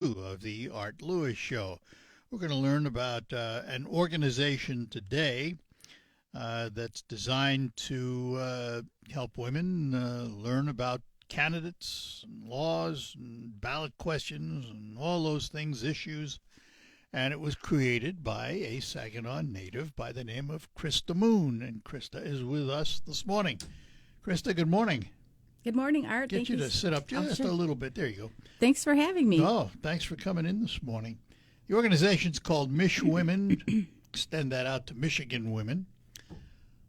Of the Art Lewis Show. We're going to learn about an organization today that's designed to help women learn about candidates, and laws, and ballot questions, and all those things, issues. And it was created by a Saginaw native by the name of Krista Moon. And Krista is with us this morning. Krista, good morning. Good morning, Art. Get you to sit up just a little bit. There you go. Thanks for having me. Oh, thanks for coming in this morning. The organization's called Mich Women. Extend that out to Michigan Women.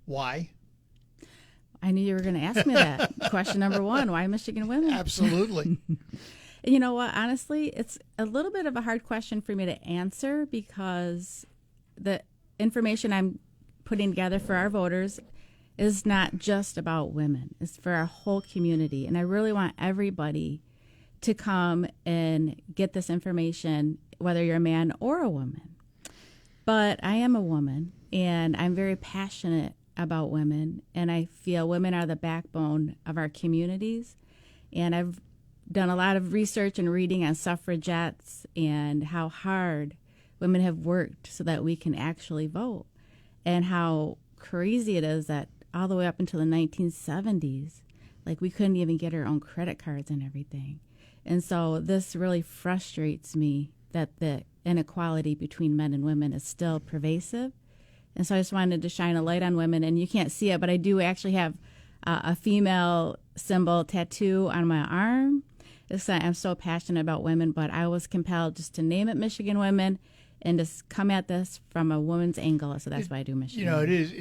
Why? I knew you were going to ask me that. Question number one, why Michigan Women? Absolutely. You know what? Honestly, it's a little bit of a hard question for me to answer because the information I'm putting together for our voters is not just about women. It's for our whole community. And I really want everybody to come and get this information, whether you're a man or a woman. But I am a woman, and I'm very passionate about women, and I feel women are the backbone of our communities. And I've done a lot of research and reading on suffragettes and how hard women have worked so that we can actually vote, and how crazy it is that all the way up until the 1970s, like we couldn't even get our own credit cards and everything. And so this really frustrates me that the inequality between men and women is still pervasive. And so I just wanted to shine a light on women. And you can't see it, but I do actually have a female symbol tattoo on my arm. I'm so passionate about women, but I was compelled just to name it Michigan Women and just come at this from a woman's angle. So that's why I do Michigan. You know, it is.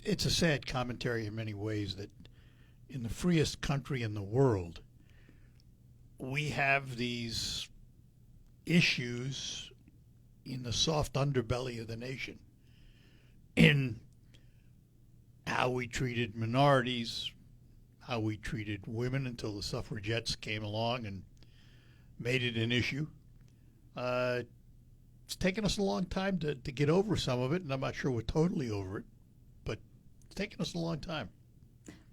It's a sad commentary in many ways that in the freest country in the world, we have these issues in the soft underbelly of the nation, in how we treated minorities, how we treated women until the suffragettes came along and made it an issue. It's taken us a long time to get over some of it, and I'm not sure we're totally over it, but it's taken us a long time.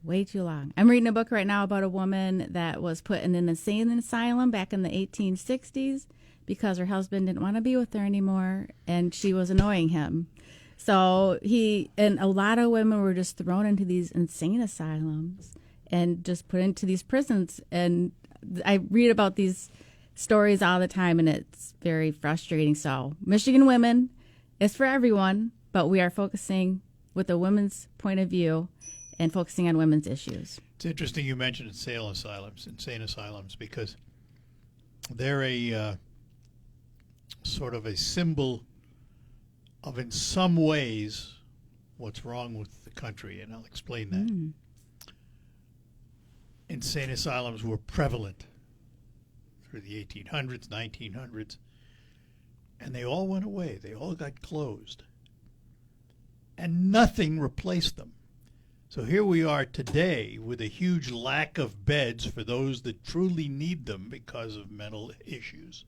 Way too long. I'm reading a book right now about a woman that was put in an insane asylum back in the 1860s because her husband didn't want to be with her anymore, and she was annoying him. So and a lot of women were just thrown into these insane asylums and just put into these prisons. And I read about these stories all the time, and it's very frustrating. So Michigan Women is for everyone, but we are focusing with a women's point of view and focusing on women's issues. It's interesting you mentioned insane asylums, because they're a sort of a symbol of, in some ways, what's wrong with the country, and I'll explain that. Insane asylums were prevalent through the 1800s, 1900s, and they all went away. They all got closed, and nothing replaced them. So here we are today with a huge lack of beds for those that truly need them because of mental issues.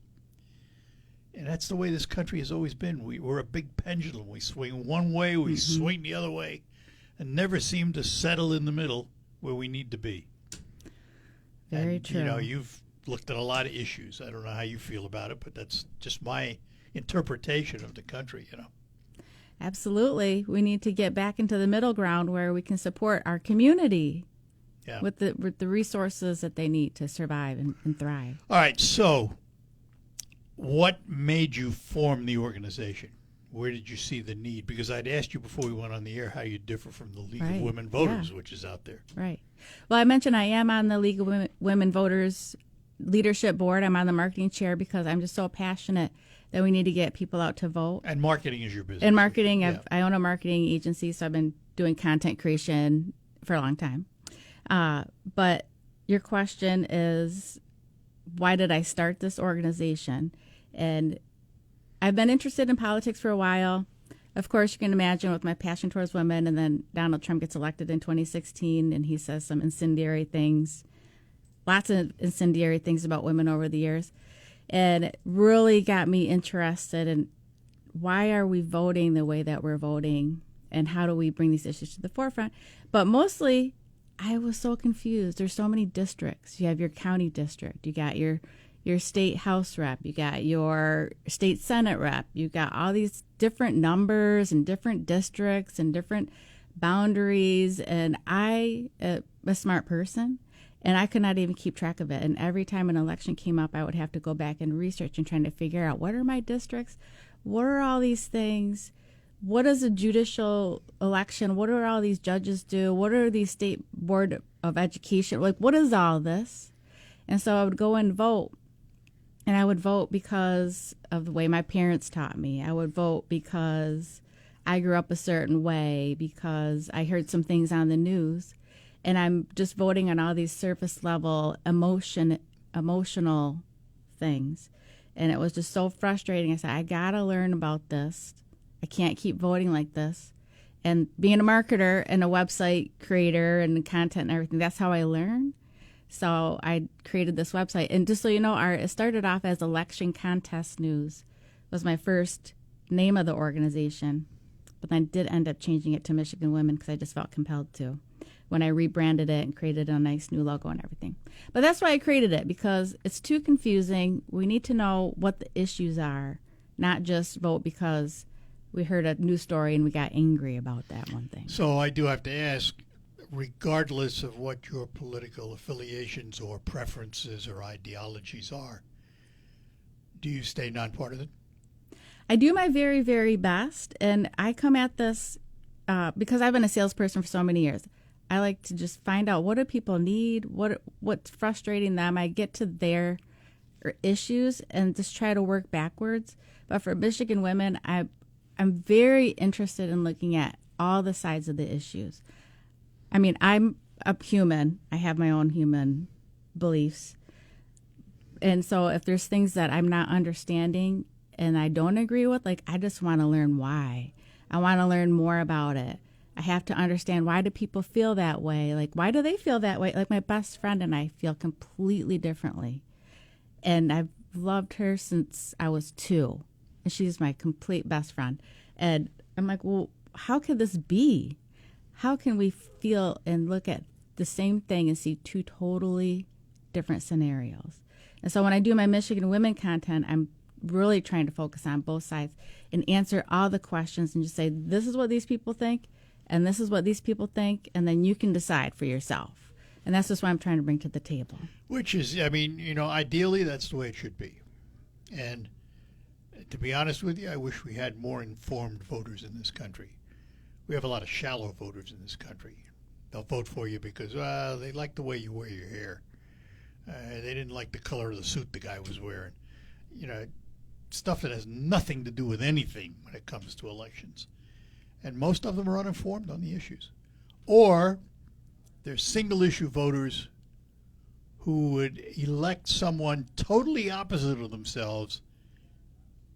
And that's the way this country has always been. We're a big pendulum. We swing one way, we swing the other way, and never seem to settle in the middle where we need to be. Very true. You know, you've looked at a lot of issues. I don't know how you feel about it, but that's just my interpretation of the country, you know. Absolutely. We need to get back into the middle ground where we can support our community with the resources that they need to survive and thrive. All right, so what made you form the organization? Where did you see the need? Because I'd asked you before we went on the air how you differ from the League of Women Voters, which is out there. Right. Well, I mentioned I am on the League of Women Voters leadership board. I'm on the marketing chair because I'm just so passionate that we need to get people out to vote. And marketing is your business. And marketing, I own a marketing agency, so I've been doing content creation for a long time. But your question is, why did I start this organization? And I've been interested in politics for a while. Of course, you can imagine with my passion towards women, and then Donald Trump gets elected in 2016, and he says some incendiary things, lots of incendiary things about women over the years. And it really got me interested in why are we voting the way that we're voting, and how do we bring these issues to the forefront. But mostly, I was so confused. There's so many districts. You have your county district. You got your your state house rep, you got your state senate rep, you got all these different numbers and different districts and different boundaries. And I, a smart person, and I could not even keep track of it. And every time an election came up, I would have to go back and research and trying to figure out, what are my districts? What are all these things? What is a judicial election? What do all these judges do? What are these state board of education? Like, what is all this? And so I would go and vote. And I would vote because of the way my parents taught me. I would vote because I grew up a certain way, because I heard some things on the news. And I'm just voting on all these surface level emotional things. And it was just so frustrating. I said, I got to learn about this. I can't keep voting like this. And being a marketer and a website creator and content and everything, that's how I learn. So I created this website. And just so you know, it started off as Election Contest News. It was my first name of the organization. But then I did end up changing it to Michigan Women because I just felt compelled to, when I rebranded it and created a nice new logo and everything. But that's why I created it, because it's too confusing. We need to know what the issues are, not just vote because we heard a news story and we got angry about that one thing. So I do have to ask, regardless of what your political affiliations or preferences or ideologies are, do you stay nonpartisan? I do my very, very best, and I come at this because I've been a salesperson for so many years. I like to just find out, what do people need, what's frustrating them. I get to their issues and just try to work backwards. But for Michigan Women, I'm very interested in looking at all the sides of the issues. I mean, I'm a human. I have my own human beliefs. And so if there's things that I'm not understanding and I don't agree with, like, I just want to learn why. I want to learn more about it. I have to understand, why do people feel that way? Like, why do they feel that way? Like, my best friend and I feel completely differently. And I've loved her since I was 2. And she's my complete best friend. And I'm like, well, how could this be? How can we feel and look at the same thing and see 2 totally different scenarios? And so when I do my Michigan Women content, I'm really trying to focus on both sides and answer all the questions and just say, this is what these people think, and this is what these people think, and then you can decide for yourself. And that's just what I'm trying to bring to the table. Which is, I mean, ideally that's the way it should be. And to be honest with you, I wish we had more informed voters in this country. We have a lot of shallow voters in this country. They'll vote for you because they like the way you wear your hair. They didn't like the color of the suit the guy was wearing. Stuff that has nothing to do with anything when it comes to elections. And most of them are uninformed on the issues. Or they're single-issue voters who would elect someone totally opposite of themselves,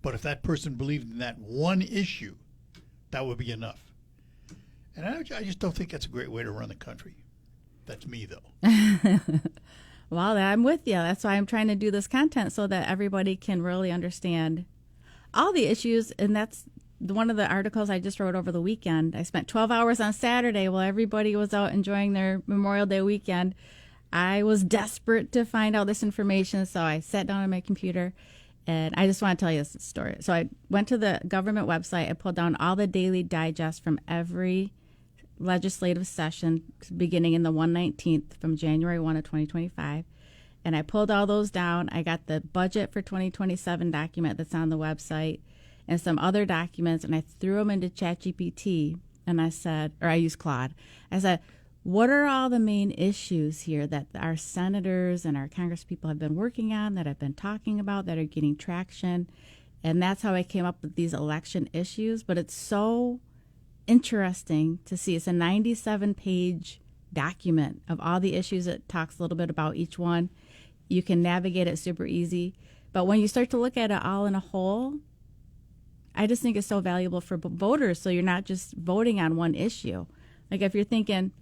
but if that person believed in that one issue, that would be enough. And I just don't think that's a great way to run the country. That's me, though. Well, I'm with you. That's why I'm trying to do this content, so that everybody can really understand all the issues. And that's one of the articles I just wrote over the weekend. I spent 12 hours on Saturday while everybody was out enjoying their Memorial Day weekend. I was desperate to find out this information, so I sat down on my computer, and I just want to tell you this story. So I went to the government website. I pulled down all the daily digests from every legislative session beginning in the 119th from January 1 of 2025. And I pulled all those down. I got the budget for 2027 document that's on the website and some other documents, and I threw them into ChatGPT, and I said, or I used Claude. I said, what are all the main issues here that our senators and our congresspeople have been working on, that I've been talking about, that are getting traction? And that's how I came up with these election issues. But it's so interesting to see. It's a 97-page document of all the issues. It talks a little bit about each one. You can navigate it super easy. But when you start to look at it all in a whole, I just think it's so valuable for voters, so you're not just voting on one issue. Like, if you're thinking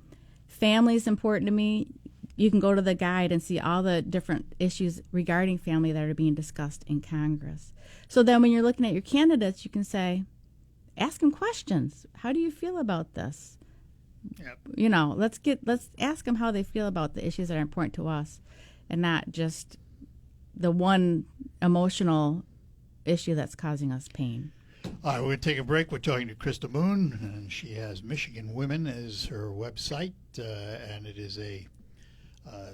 family is important to me, you can go to the guide and see all the different issues regarding family that are being discussed in Congress. So then when you're looking at your candidates, you can say, ask them questions. How do you feel about this? Yep. Let's ask them how they feel about the issues that are important to us, and not just the one emotional issue that's causing us pain. All right, we're going to take a break. We're talking to Krista Moon, and she has Michigan Women as her website, and it is a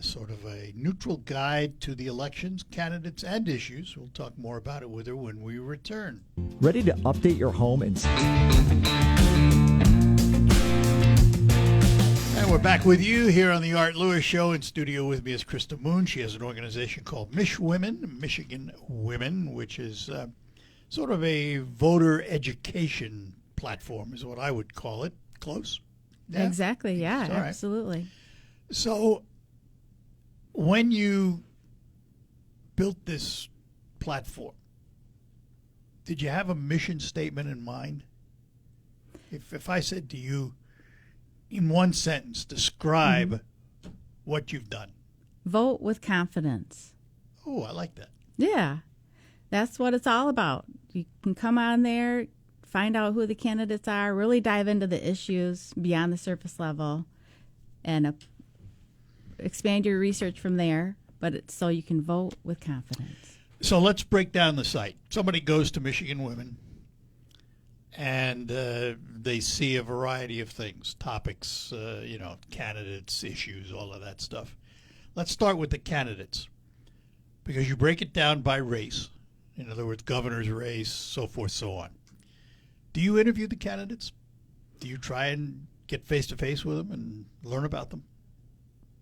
sort of a neutral guide to the elections, candidates, and issues. We'll talk more about it with her when we return. Ready to update your home and we're back with you here on the Art Lewis Show. In studio with me is Krista Moon. She has an organization called Michigan Women, which is sort of a voter education platform, is what I would call it. Close? Yeah? Exactly, yeah, All right. absolutely. So when you built this platform, did you have a mission statement in mind? If I said to you, in one sentence, describe what you've done. Vote with confidence. Oh, I like that. Yeah, that's what it's all about. You can come on there, find out who the candidates are, really dive into the issues beyond the surface level, and expand your research from there, but it's so you can vote with confidence. So let's break down the site. Somebody goes to Michigan Women, and they see a variety of things, topics, candidates, issues, all of that stuff. Let's start with the candidates, because you break it down by race. In other words, governor's race, so forth, so on. Do you interview the candidates? Do you try and get face-to-face with them and learn about them?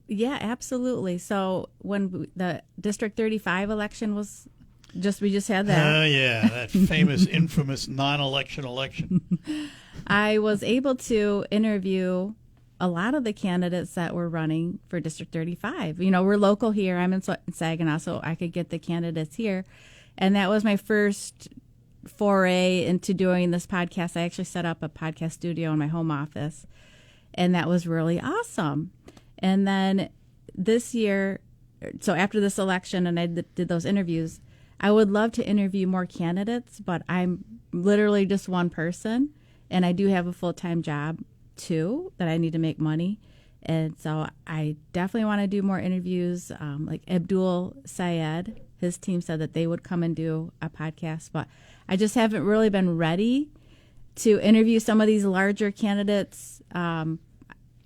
Yeah, absolutely. So when the District 35 election was we just had that. Oh, yeah, that famous, infamous non-election election. I was able to interview a lot of the candidates that were running for District 35. You know, we're local here. I'm in Saginaw, so I could get the candidates here. And that was my first foray into doing this podcast. I actually set up a podcast studio in my home office, and that was really awesome. And then this year, so after this election and I did those interviews, I would love to interview more candidates, but I'm literally just one person, and I do have a full-time job too that I need to make money. And so I definitely want to do more interviews. Like Abdul Syed, his team said that they would come and do a podcast, but I just haven't really been ready to interview some of these larger candidates.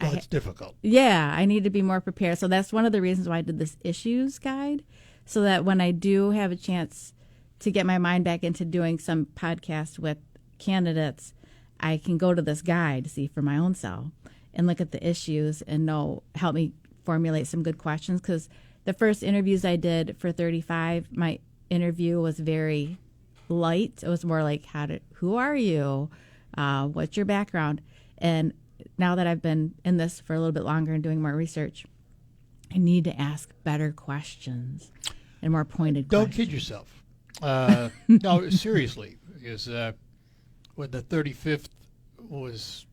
It's difficult. Yeah, I need to be more prepared. So that's one of the reasons why I did this issues guide, so that when I do have a chance to get my mind back into doing some podcasts with candidates, I can go to this guide, see for my own self, and look at the issues and help me formulate some good questions. Because the first interviews I did for 35, my interview was very light. It was more like, who are you? What's your background? And now that I've been in this for a little bit longer and doing more research, I need to ask better questions and more pointed Don't questions. kid yourself. No, seriously, because when the 35th was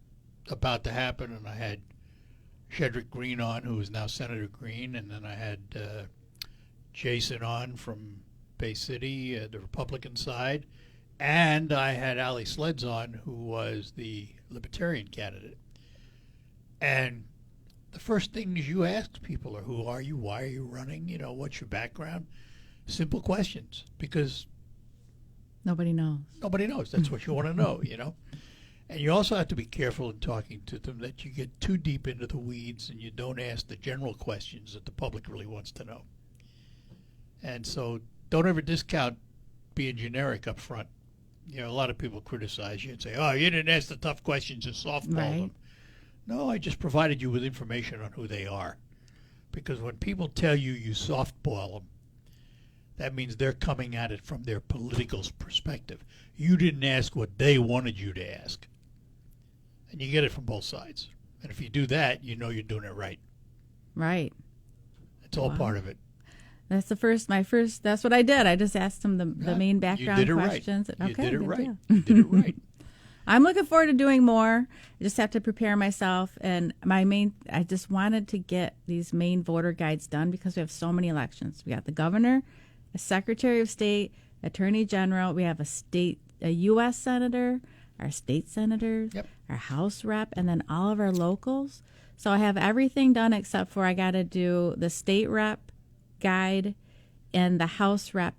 about to happen, and I had Shedrick Green on, who is now Senator Green, and then I had Jason on from Bay City, the Republican side, and I had Ali Sleds on, who was the Libertarian candidate. And the first things you ask people are, who are you? Why are you running? What's your background? Simple questions, because Nobody knows. nobody knows. That's what you want to know, And you also have to be careful in talking to them that you get too deep into the weeds and you don't ask the general questions that the public really wants to know. And so don't ever discount being generic up front. A lot of people criticize you and say, oh, you didn't ask the tough questions and softball Right. them. No, I just provided you with information on who they are. Because when people tell you softball them, that means they're coming at it from their political perspective. You didn't ask what they wanted you to ask. And you get it from both sides. And if you do that, you're doing it right. Right. It's all Wow. part of it. That's that's what I did. I just asked them the main background you did it questions. Right. You did it good right. deal. You did it right. I'm looking forward to doing more. I just have to prepare myself. And I just wanted to get these main voter guides done because we have so many elections. We got the governor, a secretary of state, attorney general. We have a U.S. senator, our state senators, Yep. our House rep, and then all of our locals. So I have everything done except for I got to do the state rep guide and the House Rep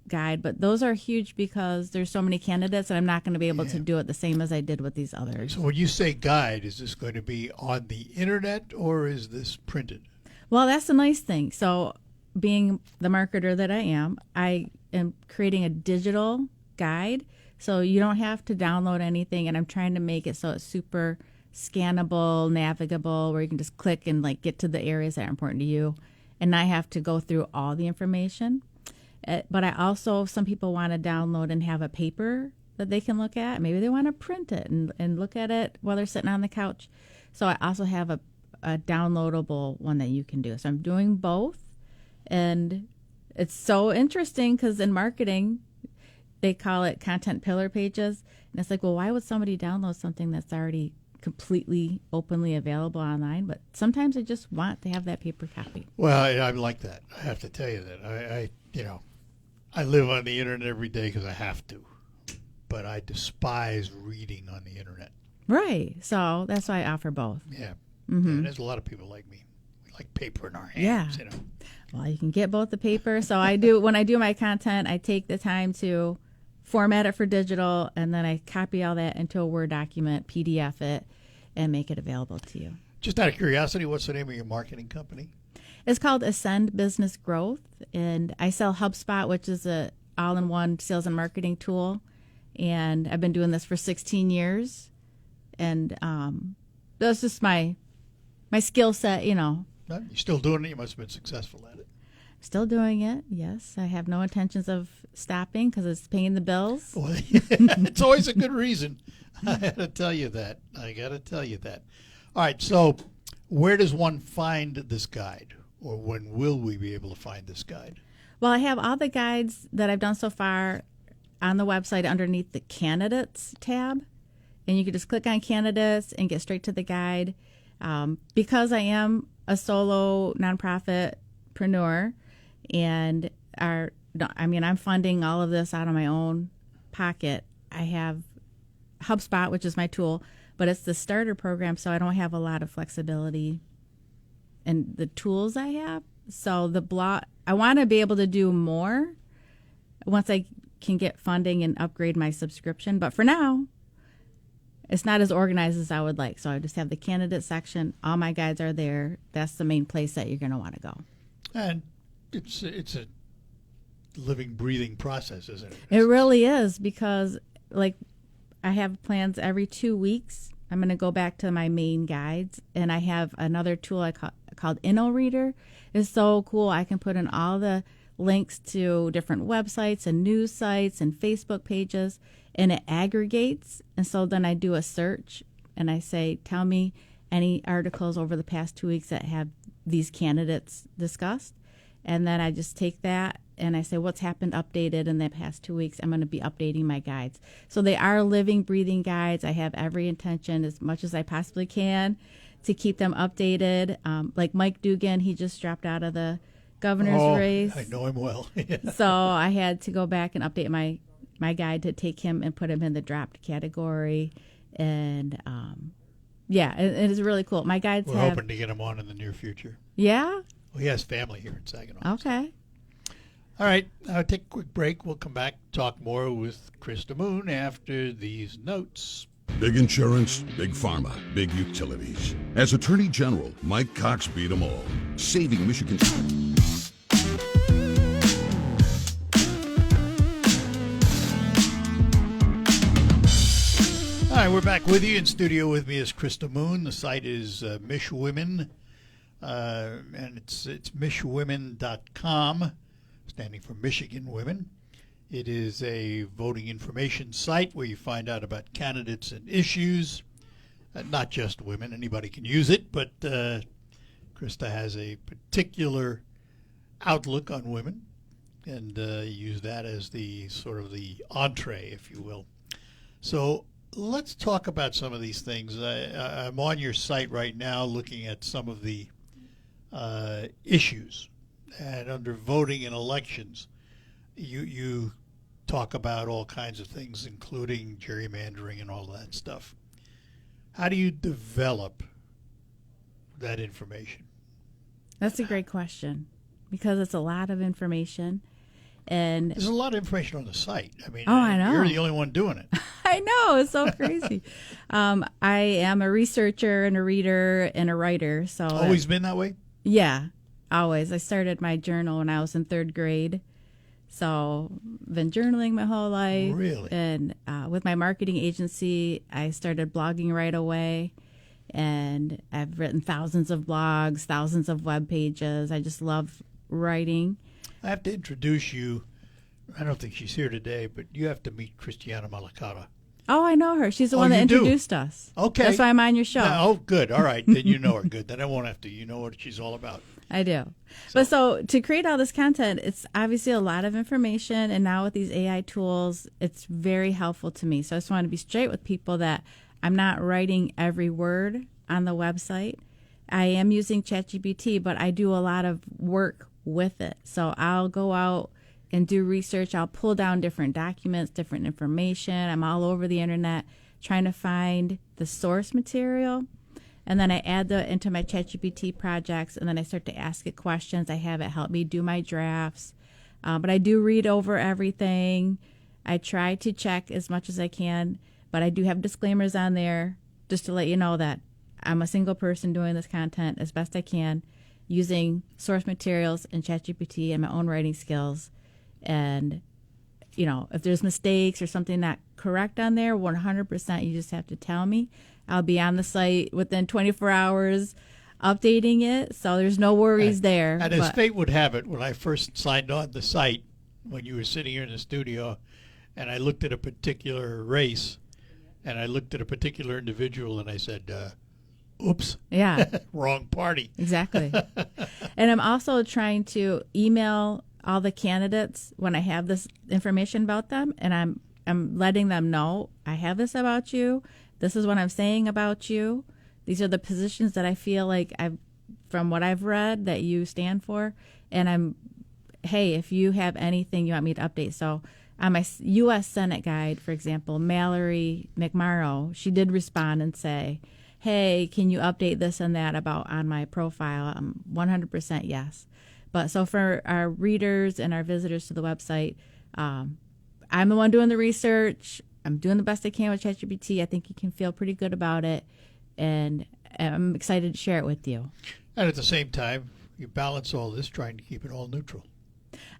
guide, but those are huge because there's so many candidates and I'm not going to be able to do it the same as I did with these others. So when you say guide, is this going to be on the internet or is this printed? Well, that's the nice thing. So being the marketer that I am creating a digital guide. So you don't have to download anything, and I'm trying to make it so it's super scannable, navigable, where you can just click and like get to the areas that are important to you and not have to go through all the information. But I also, some people want to download and have a paper that they can look at. Maybe they want to print it and look at it while they're sitting on the couch. So I also have a downloadable one that you can do. So I'm doing both. And it's so interesting because in marketing, they call it content pillar pages. And it's like, well, why would somebody download something that's already completely openly available online? But sometimes they just want to have that paper copy. Well, I'm like that. I have to tell you that. I live on the internet every day because I have to. But I despise reading on the internet. Right. So that's why I offer both. Yeah. Mm-hmm. And there's a lot of people like me. We like paper in our hands, Yeah. Well, you can get both the paper. So I do, when I do my content, I take the time to format it for digital, and then I copy all that into a Word document, PDF it, and make it available to you. Just out of curiosity, what's the name of your marketing company? It's called Ascend Business Growth, and I sell HubSpot, which is a all-in-one sales and marketing tool. And I've been doing this for 16 years, and that's just my skill set, No, you're still doing it. You must have been successful at it. Still doing it, yes. I have no intentions of stopping because it's paying the bills. Well, it's always a good reason. I got to tell you that. All right, so where does one find this guide, or when will we be able to find this guide? Well, I have all the guides that I've done so far on the website underneath the candidates tab, and you can just click on candidates and get straight to the guide. Because I am a solo nonprofitpreneur, and I'm funding all of this out of my own pocket. I have HubSpot, which is my tool, but it's the starter program, so I don't have a lot of flexibility in the tools I have. So the blog, I want to be able to do more once I can get funding and upgrade my subscription. But for now, it's not as organized as I would like. So I just have the candidate section. All my guides are there. That's the main place that you're going to want to go. And it's a living, breathing process, isn't it? It really is, because like I have plans every 2 weeks. I'm going to go back to my main guides, and I have another tool called InnoReader. It's so cool. I can put in all the links to different websites and news sites and Facebook pages, and it aggregates. And so then I do a search and I say, tell me any articles over the past 2 weeks that have these candidates discussed. And then I just take that and I say, what's happened updated in the past 2 weeks? I'm going to be updating my guides. So they are living, breathing guides. I have every intention, as much as I possibly can, to keep them updated. Like Mike Dugan, he just dropped out of the governor's race. I know him well. So I had to go back and update my guide to take him and put him in the dropped category. And it is really cool. My guides We're hoping to get him on in the near future. Yeah? Well, he has family here in Saginaw. Okay. All right, take a quick break. We'll come back, talk more with Krista Moon after these notes. Big insurance, big pharma, big utilities. As Attorney General, Mike Cox beat them all, saving Michigan. All right, we're back with you. In studio with me is Krista Moon. The site is MishWomen, and it's mishwomen.com, standing for Michigan Women. It is a voting information site where you find out about candidates and issues, not just women. Anybody can use it, but Krista has a particular outlook on women, and use that as the sort of the entree, if you will. So let's talk about some of these things. I'm on your site right now looking at some of the issues, and under voting and elections, you talk about all kinds of things, including gerrymandering and all that stuff. How do you develop that information? That's a great question. because it's a lot of information. And There's a lot of information on the site. I mean, Oh, I know. you're the only one doing it. I know, it's so crazy. I am a researcher and a reader and a writer. So Always been that way? yeah, always. I started my journal when I was in 3rd grade. So been journaling my whole life. Really? And with my marketing agency, I started blogging right away. And I've written thousands of blogs, thousands of web pages. I just love writing. I have to introduce you. I don't think she's here today, but you have to meet Christiana Malacata. Oh, I know her. She's the Oh, one that you do? introduced us. Okay. That's why I'm on your show. Oh, good. All right. Then you know her. Good. Then I won't have to. You know what she's all about. I do. But so to create all this content, it's obviously a lot of information. And now with these AI tools, it's very helpful to me. So I just want to be straight with people that I'm not writing every word on the website. I am using ChatGPT, but I do a lot of work with it. So I'll go out and do research. I'll pull down different documents, different information. I'm all over the internet trying to find the source material. And then I add that into my ChatGPT projects, and then I start to ask it questions. I have it help me do my drafts. But I do read over everything. I try to check as much as I can, but I do have disclaimers on there just to let you know that I'm a single person doing this content as best I can, using source materials and ChatGPT and my own writing skills. And, you know, if there's mistakes or something not correct on there, 100% you just have to tell me. I'll be on the site within 24 hours updating it, so there's no worries there. And as but- fate would have it, when I first signed on the site, when you were sitting here in the studio, and I looked at a particular race, and I looked at a particular individual, and I said, oops, Yeah, wrong party. exactly. And I'm also trying to email all the candidates when I have this information about them, and I'm letting them know I have this about you. This is what I'm saying about you. These are the positions that I feel like from what I've read, that you stand for. And hey, if you have anything you want me to update. So on my U.S. Senate guide, for example, Mallory McMorrow, she did respond and say, hey, can you update this and that about on my profile? 100% yes. But so for our readers and our visitors to the website, I'm the one doing the research. I'm doing the best I can with ChatGPT. I think you can feel pretty good about it, and I'm excited to share it with you. And at the same time, you balance all this trying to keep it all neutral.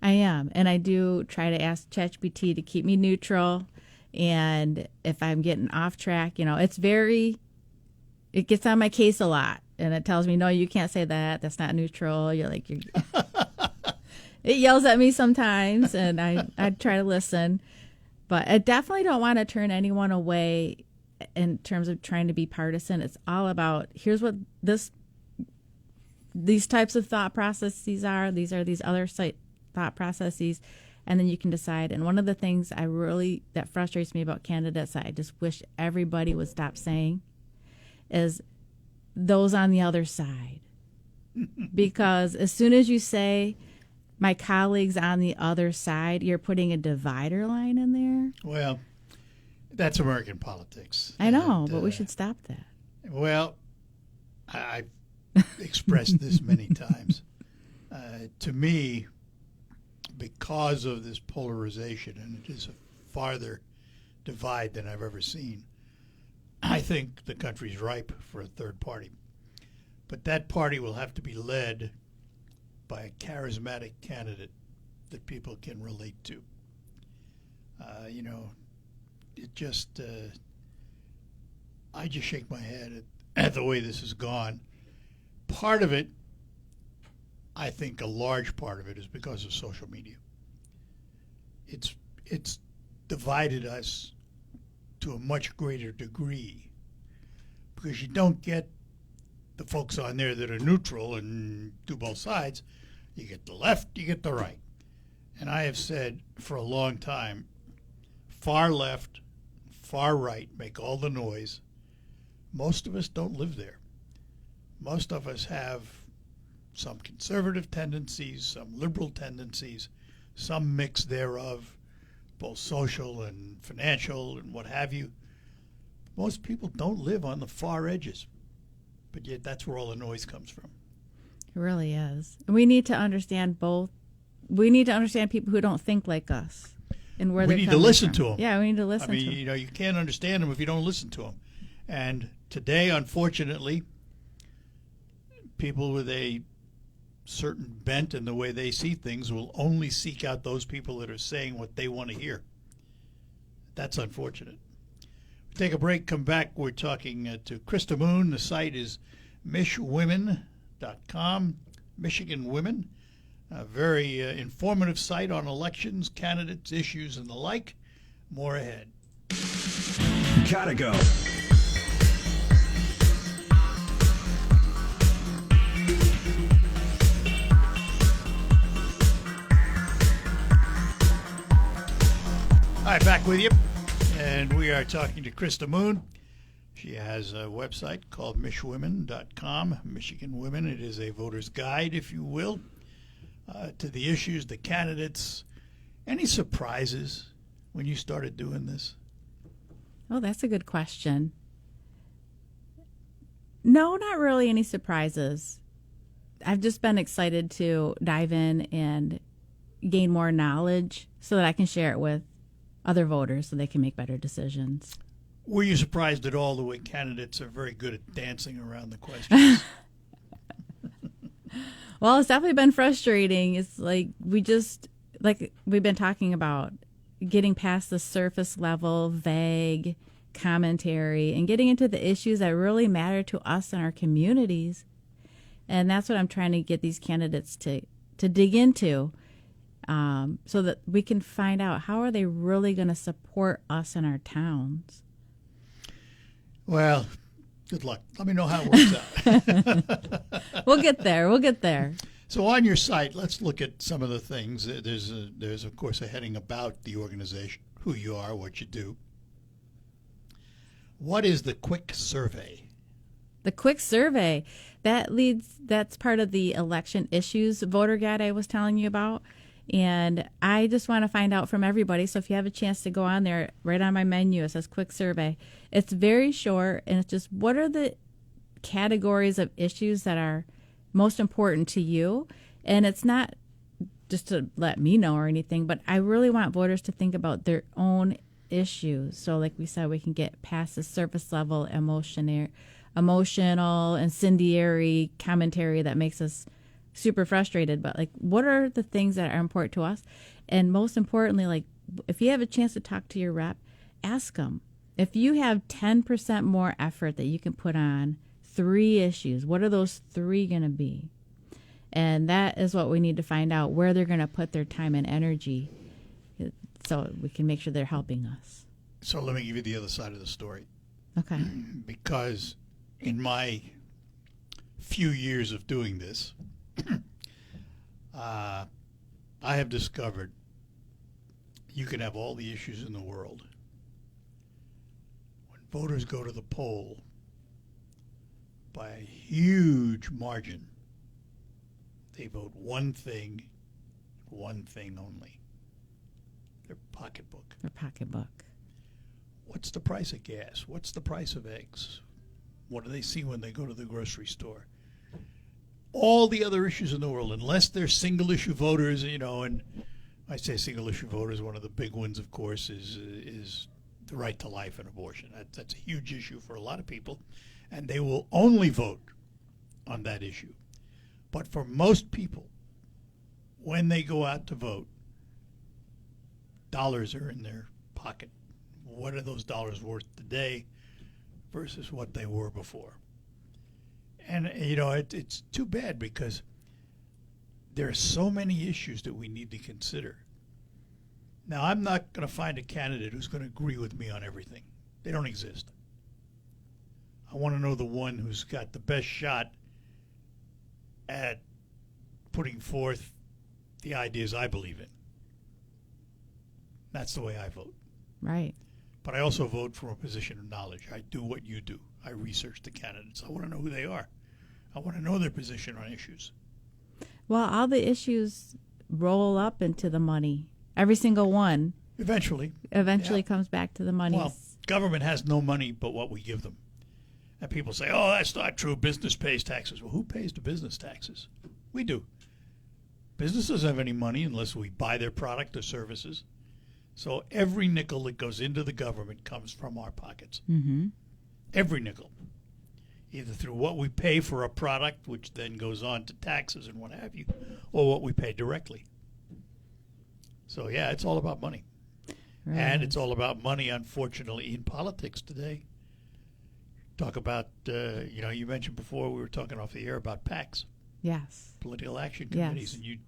I am, and I do try to ask ChatGPT to keep me neutral. And if I'm getting off track, you know, it gets on my case a lot, and it tells me, no, you can't say that. That's not neutral. It yells at me sometimes, and I try to listen. But I definitely don't want to turn anyone away in terms of trying to be partisan. It's all about, here's what these types of thought processes are. These are these other thought processes, and then you can decide. And one of the things that frustrates me about candidates that I just wish everybody would stop saying is those on the other side. Because as soon as you say my colleagues on the other side, you're putting a divider line in there. Well, that's American politics. I know, And, but we should stop that. Well, I've expressed this many times. To me, because of this polarization, and it is a farther divide than I've ever seen, I think the country's ripe for a third party. But that party will have to be led by a charismatic candidate that people can relate to. I just shake my head at the way this has gone. Part of it, I think a large part of it, is because of social media. It's divided us to a much greater degree because you don't get the folks on there that are neutral and do both sides. You get the left, you get the right. And I have said for a long time, far left, far right make all the noise. Most of us don't live there. Most of us have some conservative tendencies, some liberal tendencies, some mix thereof, both social and financial and what have you. Most people don't live on the far edges, but yet that's where all the noise comes from. It really is. And we need to understand both. We need to understand people who don't think like us and where We they're need to coming listen from. to 'em. Yeah, we need to listen I mean, to 'em. you know, you can't understand them if you don't listen to them. And today, unfortunately, people with a certain bent in the way they see things will only seek out those people that are saying what they want to hear. That's unfortunate. Take a break, come back. We're talking to Krista Moon. The site is MichWomen.com, Michigan Women. A very informative site on elections, candidates, issues, and the like. More ahead. Gotta go. All right, back with you. And we are talking to Krista Moon. She has a website called MichWomen.com, Michigan Women. It is a voter's guide, if you will, to the issues, the candidates. Any surprises when you started doing this? Oh, that's a good question. No, not really any surprises. I've just been excited to dive in and gain more knowledge so that I can share it with other voters so they can make better decisions. Were you surprised at all the way candidates are very good at dancing around the questions? Well, it's definitely been frustrating. It's like we've been talking about, getting past the surface level, vague commentary and getting into the issues that really matter to us and our communities. And that's what I'm trying to get these candidates to dig into, so that we can find out how are they really going to support us in our towns. Well, good luck. Let me know how it works out. We'll get there. We'll get there. So on your site, let's look at some of the things. There's of course a heading about the organization, who you are, what you do. What is the quick survey? The quick survey, that's part of the election issues voter guide I was telling you about. And I just want to find out from everybody. So if you have a chance to go on there, right on my menu, it says quick survey. It's very short, and it's just what are the categories of issues that are most important to you. And it's not just to let me know or anything, but I really want voters to think about their own issues. So like we said, we can get past the surface level emotional, incendiary commentary that makes us super frustrated. But like, what are the things that are important to us? And most importantly, like if you have a chance to talk to your rep, ask them. If you have 10% more effort that you can put on 3 issues, what are those 3 going to be? And that is what we need to find out, where they're going to put their time and energy so we can make sure they're helping us. So let me give you the other side of the story. Okay. Because in my few years of doing this, I have discovered you can have all the issues in the world. When voters go to the poll, by a huge margin, they vote one thing only: their pocketbook. Their pocketbook. What's the price of gas? What's the price of eggs? What do they see when they go to the grocery store? All the other issues in the world, unless they're single-issue voters, you know, and I say single-issue voters, one of the big ones, of course, is the right to life and abortion. That's a huge issue for a lot of people, and they will only vote on that issue. But for most people, when they go out to vote, dollars are in their pocket. What are those dollars worth today versus what they were before? And, you know, it's too bad because there are so many issues that we need to consider. Now, I'm not going to find a candidate who's going to agree with me on everything. They don't exist. I want to know the one who's got the best shot at putting forth the ideas I believe in. That's the way I vote. Right. But I also vote from a position of knowledge. I do what you do. I research the candidates. I want to know who they are. I want to know their position on issues. Well, all the issues roll up into the money. Every single one Eventually comes back to the money. Well, government has no money but what we give them. And people say, oh, that's not true. Business pays taxes. Well, who pays the business taxes? We do. Business doesn't have any money unless we buy their product or services. So every nickel that goes into the government comes from our pockets. Mm-hmm. Every nickel. Either through what we pay for a product, which then goes on to taxes and what have you, or what we pay directly. So, yeah, it's all about money. Right. And it's all about money, unfortunately, in politics today. Talk about, you mentioned before, we were talking off the air about PACs, Yes. political action committees, Yes. and you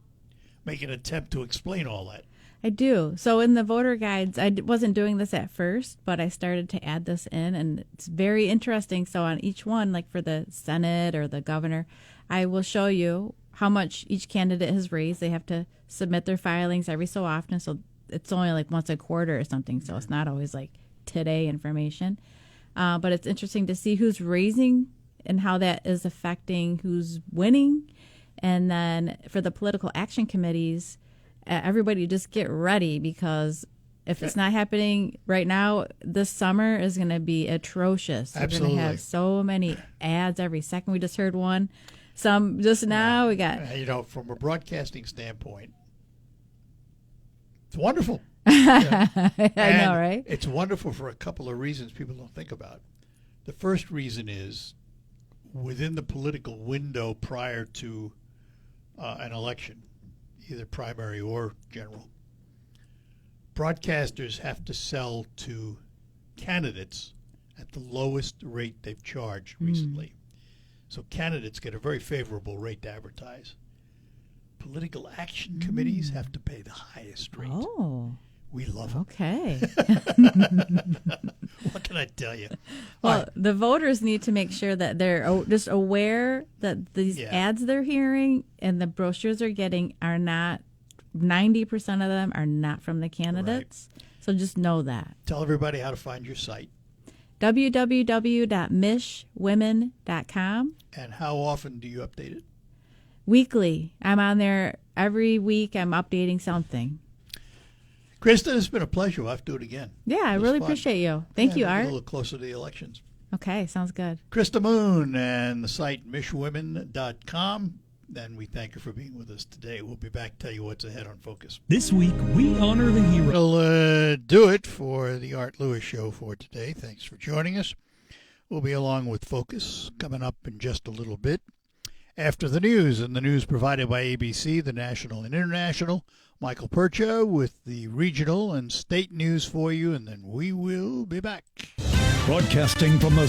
make an attempt to explain all that. I do. So in the voter guides, I wasn't doing this at first, but I started to add this in, and it's very interesting. So on each one, like for the Senate or the governor, I will show you how much each candidate has raised. They have to submit their filings every so often, so it's only like once a quarter or something, so it's not always like today information. But it's interesting to see who's raising and how that is affecting who's winning. And then for the political action committees, everybody just get ready, because if it's not happening right now, this summer is going to be atrocious. Absolutely. We're going to have so many ads every second. We just heard one. Some just now we got. From a broadcasting standpoint, it's wonderful. I know, And right? It's wonderful for a couple of reasons people don't think about. The first reason is within the political window prior to an election, either primary or general, broadcasters have to sell to candidates at the lowest rate they've charged recently. So candidates get a very favorable rate to advertise. Political action committees have to pay the highest rate. Oh, We love them. okay. What can I tell you? Well, the voters need to make sure that they're just aware that these Yeah. ads they're hearing and the brochures they're getting are not, 90% of them are not from the candidates. So just know that. Tell everybody how to find your site www.mishwomen.com. and how often do you update it? Weekly. I'm on there every week. I'm updating something. Krista, it's been a pleasure. We'll have to do it again. Yeah, I It was really fun. appreciate you. Thank you, Maybe Art. A little closer to the elections. Okay, sounds good. Krista Moon and the site mishwomen.com. And we thank you for being with us today. We'll be back to tell you what's ahead on Focus. This week, we honor the hero. We'll do it for the Art Lewis Show for today. Thanks for joining us. We'll be along with Focus coming up in just a little bit. After the news, and the news provided by ABC, the national and international, Michael Percha with the regional and state news for you, and then we will be back. Broadcasting from the